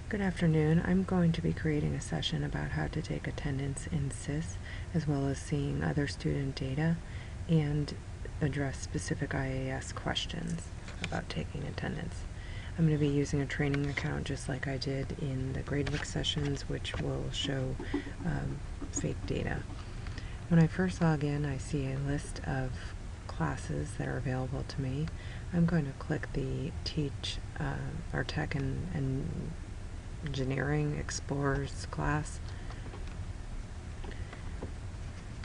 Good afternoon. I'm going to be creating a session about how to take attendance in SIS, as well as seeing other student data and address specific IAS questions about taking attendance. I'm going to be using a training account just like I did in the Gradebook sessions, which will show fake data. When I first log in, I see a list of classes that are available to me. I'm going to click the Teach or Tech and Engineering Explorers class.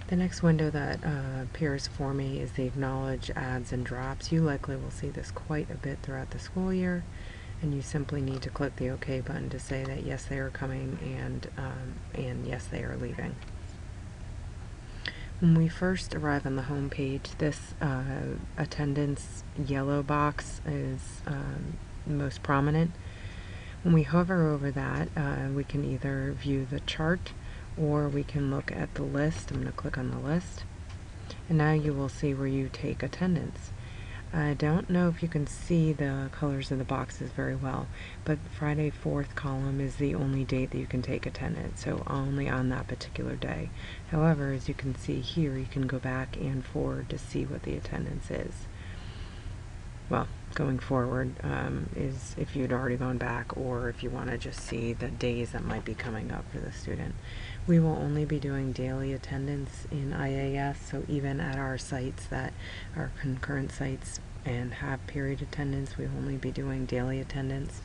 The next window that appears for me is the Acknowledge Adds and Drops. You likely will see this quite a bit throughout the school year, and you simply need to click the OK button to say that yes, they are coming and yes, they are leaving. When we first arrive on the home page, this attendance yellow box is most prominent. When we hover over that, we can either view the chart or we can look at the list. I'm going to click on the list, and now you will see where you take attendance. I don't know if you can see the colors of the boxes very well, but Friday 4th column is the only date that you can take attendance, so only on that particular day. However, as you can see here, you can go back and forward to see what the attendance is. Well, going forward is if you'd already gone back, or if you want to just see the days that might be coming up for the student. We will only be doing daily attendance in IAS, so even at our sites that are concurrent sites and have period attendance, we will only be doing daily attendance.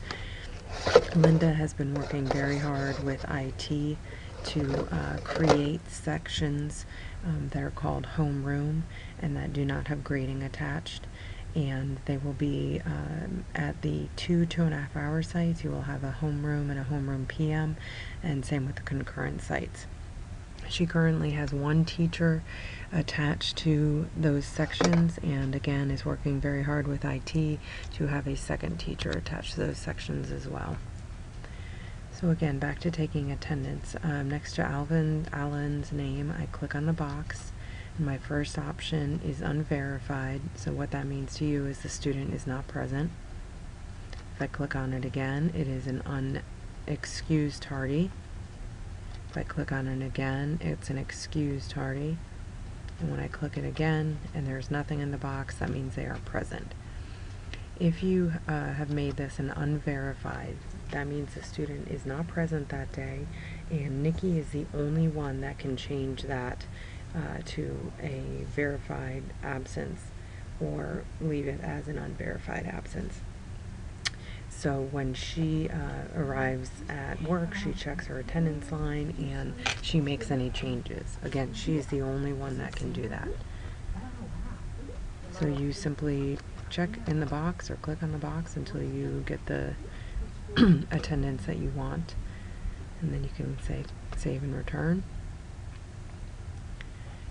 Linda has been working very hard with IT to create sections that are called homeroom and that do not have grading attached. And they will be at the 2.5 hour sites. You will have a homeroom and a homeroom PM, and same with the concurrent sites. She currently has one teacher attached to those sections, and again is working very hard with IT to have a second teacher attached to those sections as well. So again, back to taking attendance. Next to Alan's name, I click on the box. My first option is unverified, so what that means to you is the student is not present. If I click on it again, it is an unexcused tardy. If I click on it again, it's an excused tardy. And when I click it again and there's nothing in the box, that means they are present. If you have made this an unverified, that means the student is not present that day, and Nikki is the only one that can change that to a verified absence or leave it as an unverified absence. So when she arrives at work, she checks her attendance line and she makes any changes. Again, she's the only one that can do that. So you simply check in the box or click on the box until you get the attendance that you want, and then you can say save and return.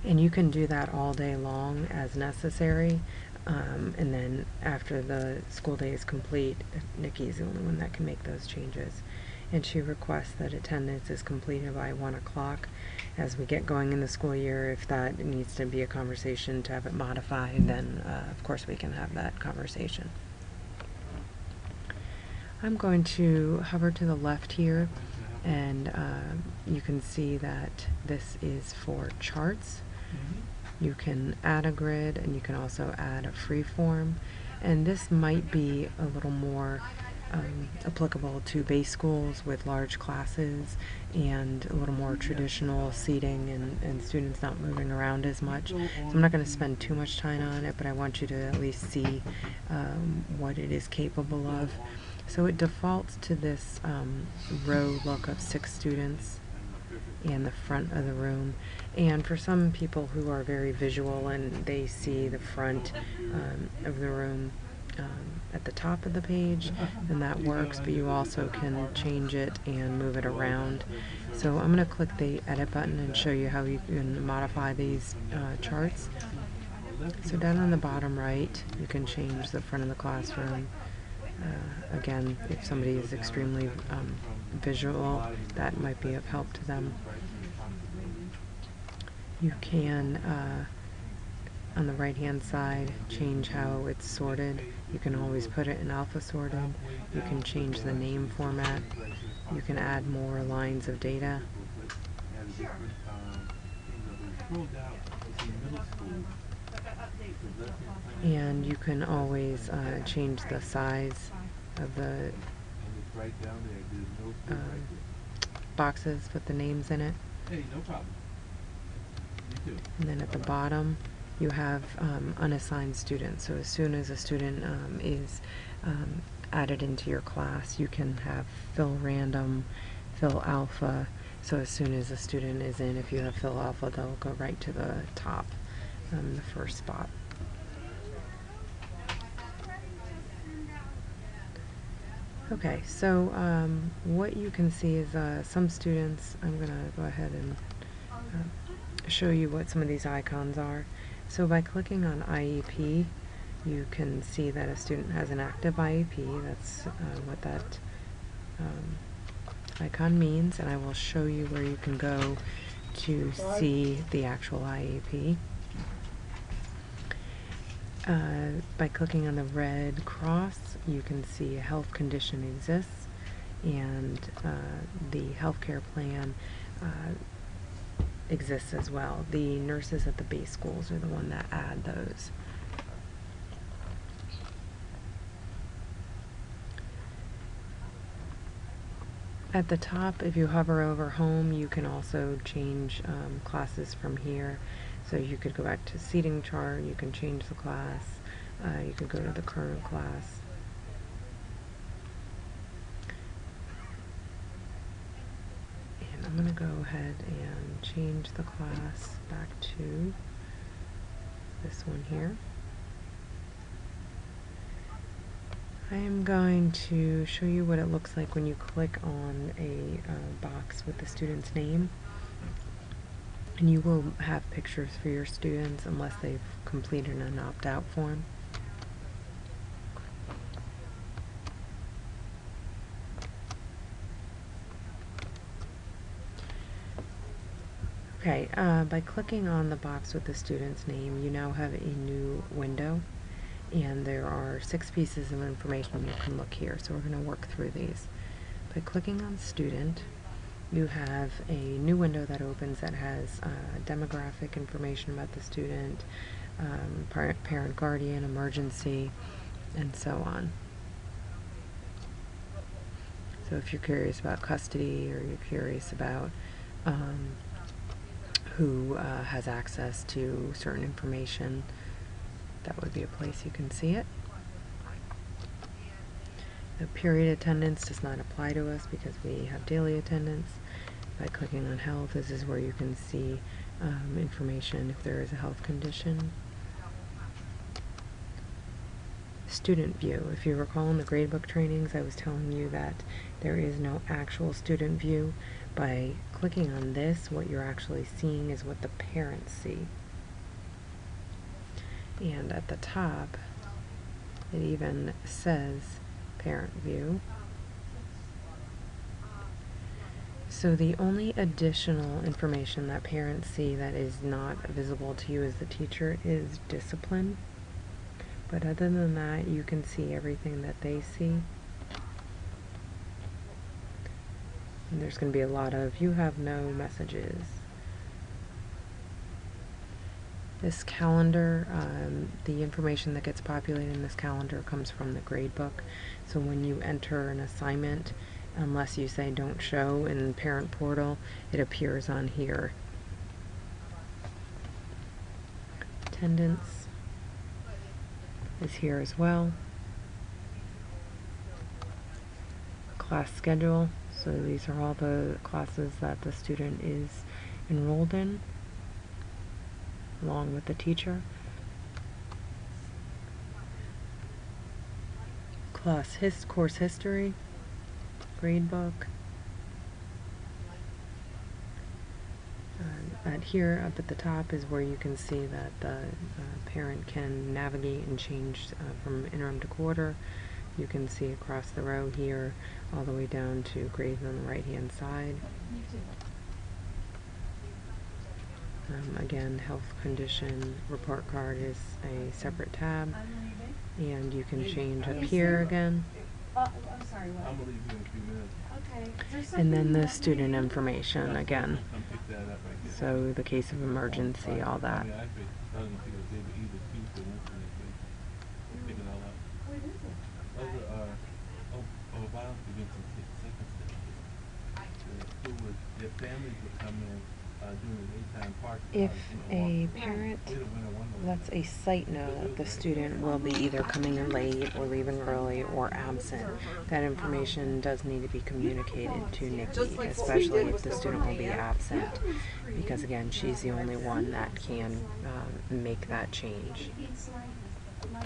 And you can do that all day long as necessary, and then after the school day is complete, Nikki is the only one that can make those changes. And she requests that attendance is completed by 1 o'clock. As we get going in the school year, if that needs to be a conversation to have it modified, then of course we can have that conversation. I'm going to hover to the left here, and you can see that this is for charts. You can add a grid, and you can also add a freeform, and this might be a little more applicable to base schools with large classes and a little more traditional seating and students not moving around as much. So I'm not going to spend too much time on it, but I want you to at least see what it is capable of. So it defaults to this row look of 6 students and the front of the room, and for some people who are very visual and they see the front of the room at the top of the page, then that works, but you also can change it and move it around. So I'm going to click the edit button and show you how you can modify these charts. So down on the bottom right, you can change the front of the classroom. Again, if somebody is extremely visual, that might be of help to them. You can On the right hand side, change how it's sorted. You can always put it in alpha sorted. You can change the name format. You can add more lines of data. And you can always change the size of the boxes with the names in it. And then at the bottom you have unassigned students. So as soon as a student is added into your class, you can have fill random, fill alpha. So as soon as a student is in, if you have fill alpha, they'll go right to the top, the first spot. Okay, so what you can see is some students, I'm going to go ahead and show you what some of these icons are. So by clicking on IEP, you can see that a student has an active IEP. That's what that icon means, and I will show you where you can go to see the actual IEP. By clicking on the red cross, you can see a health condition exists, and the healthcare plan exists as well. The nurses at the base schools are the one that add those. At the top, if you hover over home, you can also change classes from here. So you could go back to seating chart, you can change the class, you could go to the current class. And I'm going to go ahead and change the class back to this one here. I am going to show you what it looks like when you click on a box with the student's name. And you will have pictures for your students unless they've completed an opt-out form. Okay, by clicking on the box with the student's name, you now have a new window, and there are 6 pieces of information you can look here. So we're going to work through these. By clicking on student, you have a new window that opens that has demographic information about the student, parent, guardian, emergency, and so on. So if you're curious about custody, or you're curious about who has access to certain information, that would be a place you can see it. The period attendance does not apply to us because we have daily attendance. By clicking on health, this is where you can see information if there is a health condition. Student view. If you recall in the gradebook trainings, I was telling you that there is no actual student view. By clicking on this, what you're actually seeing is what the parents see. And at the top, it even says parent view. So the only additional information that parents see that is not visible to you as the teacher is discipline. But other than that, you can see everything that they see. And there's going to be a lot of you have no messages. This calendar, the information that gets populated in this calendar comes from the gradebook. So when you enter an assignment, unless you say don't show in parent portal, it appears on here. Attendance is here as well. Class schedule, so these are all the classes that the student is enrolled in, along with the teacher. Course history, gradebook. Here up at the top is where you can see that the parent can navigate and change from interim to quarter. You can see across the row here all the way down to grades on the right hand side. Again, health condition report card is a separate tab, and you can change up here again. I'm sorry, what? I'm gonna leave you in a few minutes. Okay. Is there something And then the that student maybe- information again. Come pick that up right there. So the case of emergency, all I that. mean, actually, I was gonna see if they were either Tuesday or Wednesday next week. Pick it all up. What is it? Those are, violence against the circumstances. Who would, their families would come in, during the daytime park. If a parent lets a site know that the student will be either coming in late or leaving early or absent, that information does need to be communicated to Nikki, especially if the student will be absent, because again, she's the only one that can make that change. It's like